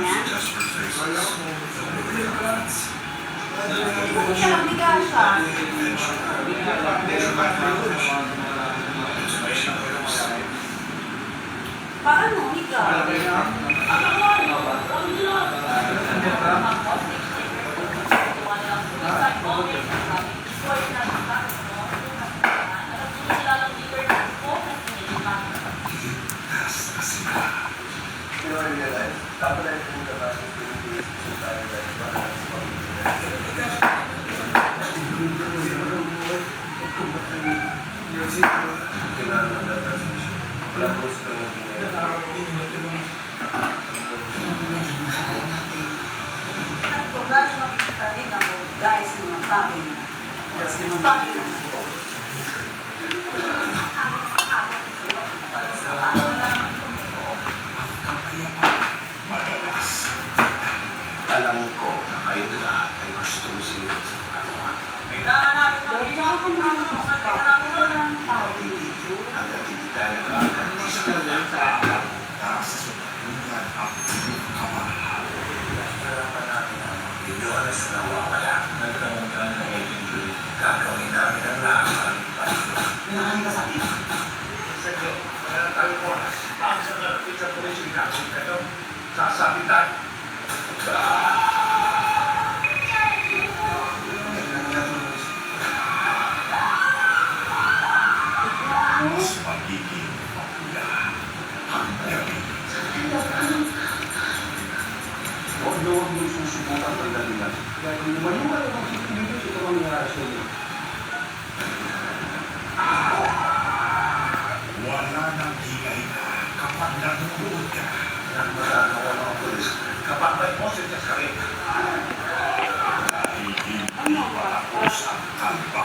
niya? Kung siya nagbiga siya. Paano? Higa? Guys, mga tabi. Mga tabi. Alam ko na kayo lahat ay gustong sinunod sa pagkakawa. Hanggang hindi tayo nakakalimutan sa pagkakawa. Taas sa sumunod ang kamahal. Narapan namin ang milyones na nawawala. Nagkaroon ka ng agency. Gagawin namin ang lahat. Pinahan ka sa akin. Sergio, wala tayo po. Ang sa narapit sa polisyon natin kayo. Sasabi tayo. Mas magiging mapula ang gabi. Huwag na huwag mong susubukan ang dahilan. Dahil maniwala ng sipilidos ito ang nangyari sa iyo. Wala nang higay na kapag nanonood ka. Nang magagawa ng pulis kapag may positives ka rin. Dahil hindi patapos ang kalpa.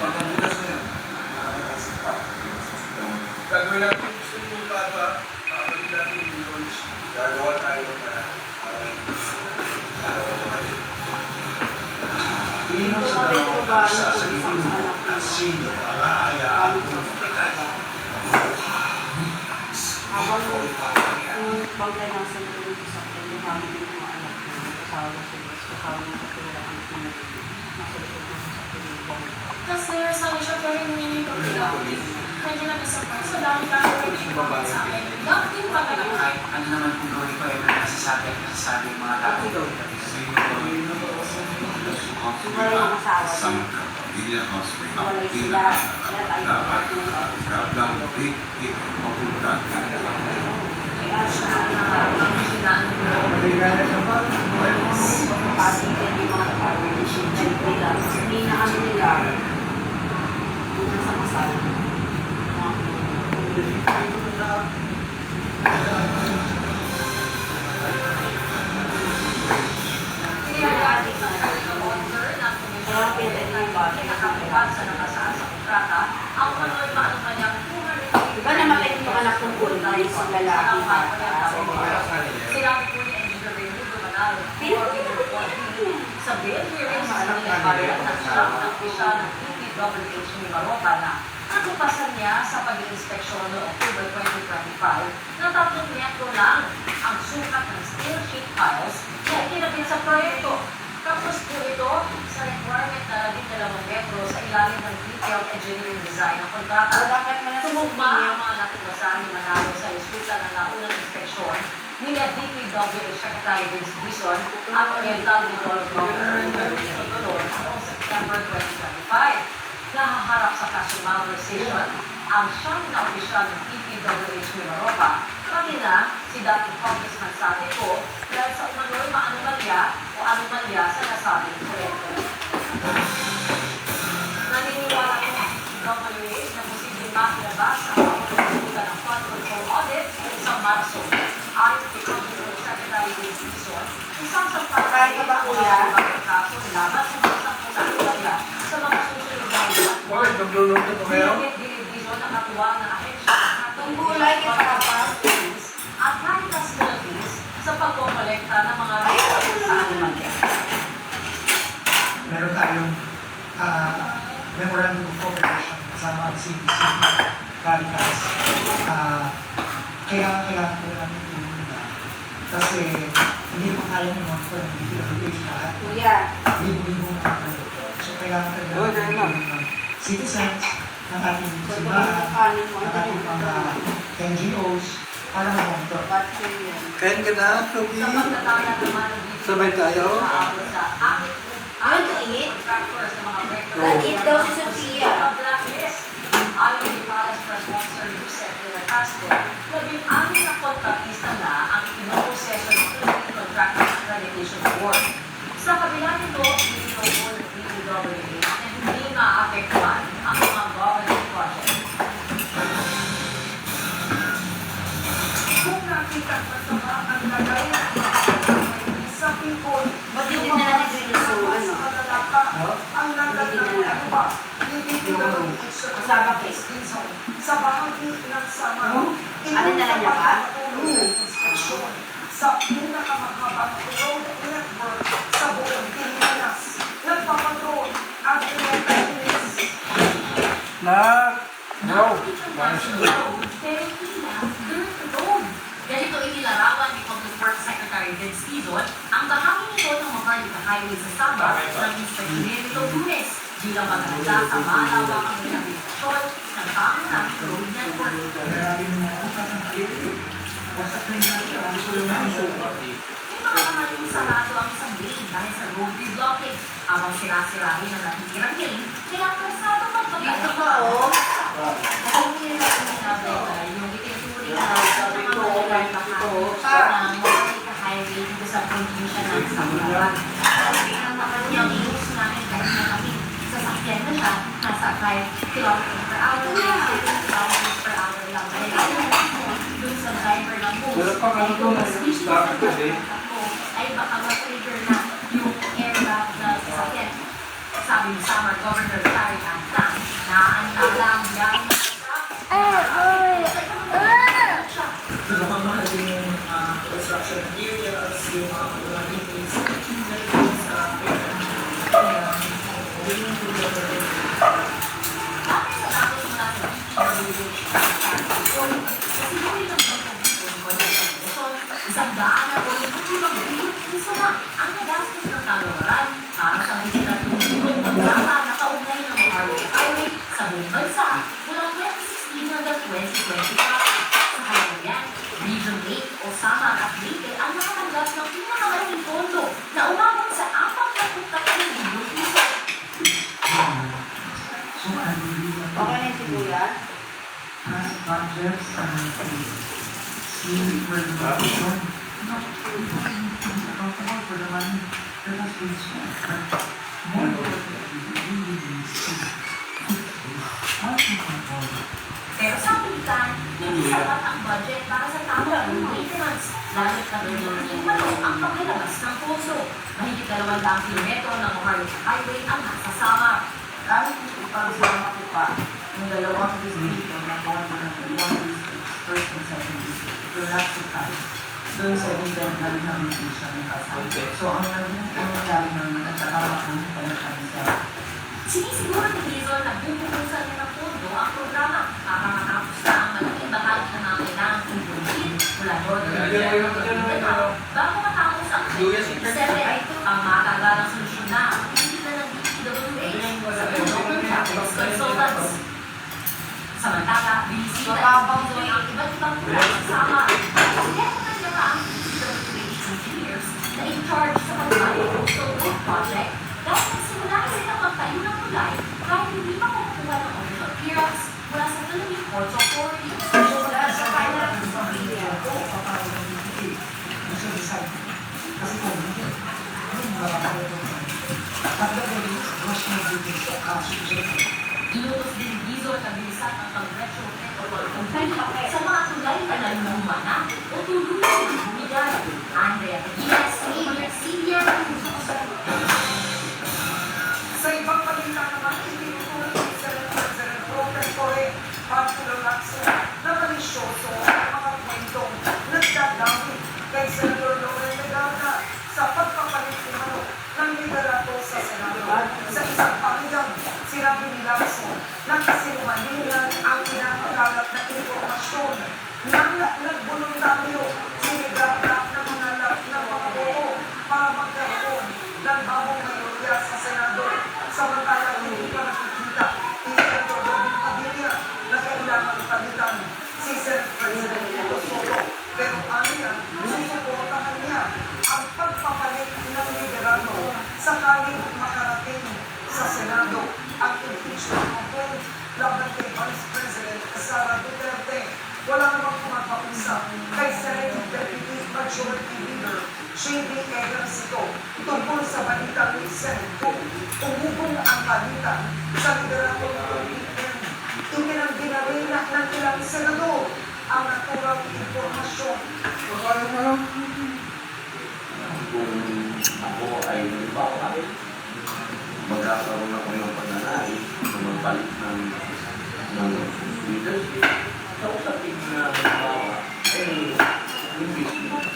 Pagkabukas na yan. Gagawin natin gusto nyo ba? Gagawin natin yung gagawa tayo na Inom sa dalawang bansa sa ilo at sino ang aayaan ng pagkakay. Habang yung bangkay ng sandali sa akin, yung kami yung mga anak ko, kasama sa bus, kasama ng katulad ang pinagiging. Nakasunod ko sa akin yung bangkay. Kasi sabi siya pero hindi niya yung pagkakawin. Medyo nag-isapay. So dami ka rin yung sa akin. Dapat yung pagkakawin. Kahit ano naman kung gawin ko ay nasasabi yung mga tao. Siguro yung asawa niya. Isang kapamilya o sa Wala sila. Kaya tayo dapat ng kaplang pik-pik mapunta ka. kaya siya na pasitin yung mga partnership nila. Hindi na ano nila. Una sa kasal. Kaya pwede yung bata. Diba namatay yung anak ng kulay sa lalaki bata? Sa bail hearing sa Manila nagsilang ng opisyal ng PPWH ni Maropa na natupasan niya sa pag-inspeksyon noong October 2025 na 3 metro lang ang sukat ng steel sheet piles na ikinabit sa proyekto. Tapos po ito sa requirement na 12 metro sa ilalim ng detailed engineering design ng kontrata. Sumugma ang mga natupasan ni Manalo sa resulta ng naunang inspeksyon ni DPWH Secretary Vince Dizon at Oriental Development noong September 2025. Nahaharap sa kaso malversation ang siyang na opisyal ng DPWH ni Maropa, pati na si Dr. Congressman Sateco dahil sa umano'y anomalya sa nasabing proyekto. Naniniwala ko DPWH na posibleng makilabas ang pagkukutan ng flood control audit sa Marso. Ayon kay Congressman Secretary Vince Dizon, isang Kaya ka ba, kuya? kaso laban sa mga anomalya sa mga susunod na ilan. Bakit? Nagluluto ko kayo? Dizon ang natuwa ng ahensya Ang gulay ka sa kapas. at Caritas Philippines sa pagkokolekta ng mga resources sa anomalya. Meron tayong memorandum of cooperation kasama ang CDC, Caritas. Kaya po namin yung Kasi hindi pa kaya ng mga ko, hindi pinag-page lahat. Kuya, Libo-libo na ako. So kailangan talaga Oo, dahil lang. ng citizens, ng ating pag simbahan, kanin mo, ng ano ating yung mga NGOs, para mag-monitor. ba't yun? Kain ka na, Sophie? Sa pagtataya naman ng video, Sabay tayo? aabot sa akin. Ano to eat? Contractor sa mga breakers. Nag-eat daw si Sophia. Sa blacklist, ayon kay Palace Press Officer Yusef de la Castro, 16 na kontratista na ang ipinuproseso ng Philippine Contractors Accreditation Board. Sa kabila nito, ininuul ng DPWH na hindi maapektuhan ang mga government projects. Kung nakita masama ang lagay sa people, Ba't hindi na natin gusto, ano? ang lagay ng ano ba, Kasama case. sa bahagi ng sama. Ano dala niya ba? Sa pinakamahabang road network sa buong Pilipinas. Nagpapatrol ang Pilipinas. Pero hindi na dirt road. Ganito inilarawan ni Public Works Secretary Vince Tizon ang bahagi nito ng Maharlika Highway sa Sabah ng Inspeksyon nito Lunes bilang maganda sa malawakang rehabilitasyon ng pangunahing road network. May mga kamaling sarado ang isang lane dahil sa road reblocking habang sira-sirahin ang natitirang lane kaya presado Dito pa, oh. yung itinuturing na sa mga mga ng Maharlika Highway dito sa probinsya ng Samara. Ang nakanyang news namin kahit na kami sasakyan na siya, nasa 5 kilometers per hour, 6 kilometers per hour lang. Dun sa driver ng bus, Pero pang ano to, stop kasi. ay baka ma-trigger na yung aircraft na sasakyan. Sabi ni Samar Governor Larry Antang, naantala ang biyahe ng truck. Construction areas, yung mga Bakit sa datos mula sa kasi hindi lang isang daan na o tulong isa na ang nagastos ng talawaran para sa mahigit tulong kontrata na kaugnay ng Maharlika Highway sa buong bansa mula 2016 hanggang 2025. Sa halayan, Region 8 o Samar at Leyte ang nakatanggap ng pinakamalaking pondo na umabot sa 43 milyong piso. So I believe that Okay na si Kuya? past budgets and see where the money is going. Not accountable for the money that has been spent, but more importantly, we really need to how to control it. Pero sa pilitan, hindi sapat ang budget para sa tamang maintenance. Lalo't na yung ang paglalabas ng puso. Mahigit 200 kilometro ng Maharlika Highway ang nasa Samar. Kahit ipagsama ko pa, yung dalawang distrito na first and second district, yung last to five, doon sa inventory ng mutation ng kasama. So, ang nangyari naman, nagkakaroon kami pala kami sa Sinisiguro ni Dizon na bubuhusan niya ng pondo ang programa para matapos na ang malaking bahagi ng mga kailangang improvement mula Northern bago matapos ang 2027 ang matagalang solusyon na ang pinigilan ng DPWH sa tulong ng Japanese consultants. Samantala, binisita ni Dizon ang iba't ibang programa sa Sinetatan niya pa ang DPWH engineers na in charge sa pagbabayad coastal road project dahil nagsimula na silang magtayo ng tulay kahit hindi pa kumukuha ng original clearance mula sa Philippine Ports Authority. Sa kanya, ang pamilya ko, papawag ng BPA. Gusto decide. Kasi kung hindi, ano yung mga kapatid ko? Pagdagaling, mas mabuti sa kaso ko sila. Inutos din ni Dizon na bilisan ang pag-retrofit o pag-complete sa mga tulay na naluluma na o tuluyan ng bumigay. Andrea Teguilas, CBN News. Sa ibang balita naman, itinutuloy ni Senator Robert Torre pagtulunakso na malisyoso ang mga kwentong nagdadami kay Senator Loren Legarda sa pagpapalit umano ng liderato sa Senado. Sa isang pahayag, sinabi ni Lacson na kasinungalingan ang pinapakalat na impormasyon na nagboluntaryo si Legarda ng mga laban kay Vice President Sara Duterte. Wala namang kumakausap kay Senate Deputy Majority Leader J.D. Ejercito tungkol sa balitang ni Senate Kung umubong ang balita sa liderato ng PDM. Ipinagdinarina ng ilang senador ang naturang impormasyon. Kung ako ay halimbawa, magkakaroon ako ng pag-anaay na magbalik ng leadership. Kausapin na halimbawa, yung business.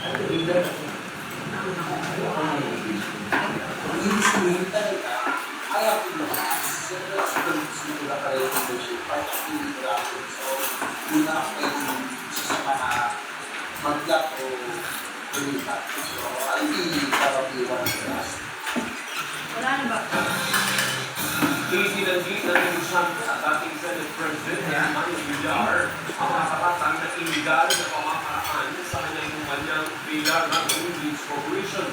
Ay, leader. Ano yung business? Ang ibig sabihin talaga, I have to know. Sila kayo yung leadership. Part of the leadership. So, yun na pwede sa mga mag-gap o lumipat. So, I'll be probably one of the last. Wala na ba? Isinanggit ng isang sa dating Senate President na Manny Villar ang nakakatang na iligal na pamamaraan sa kanyang umanyang Villar na Holdings Corporation.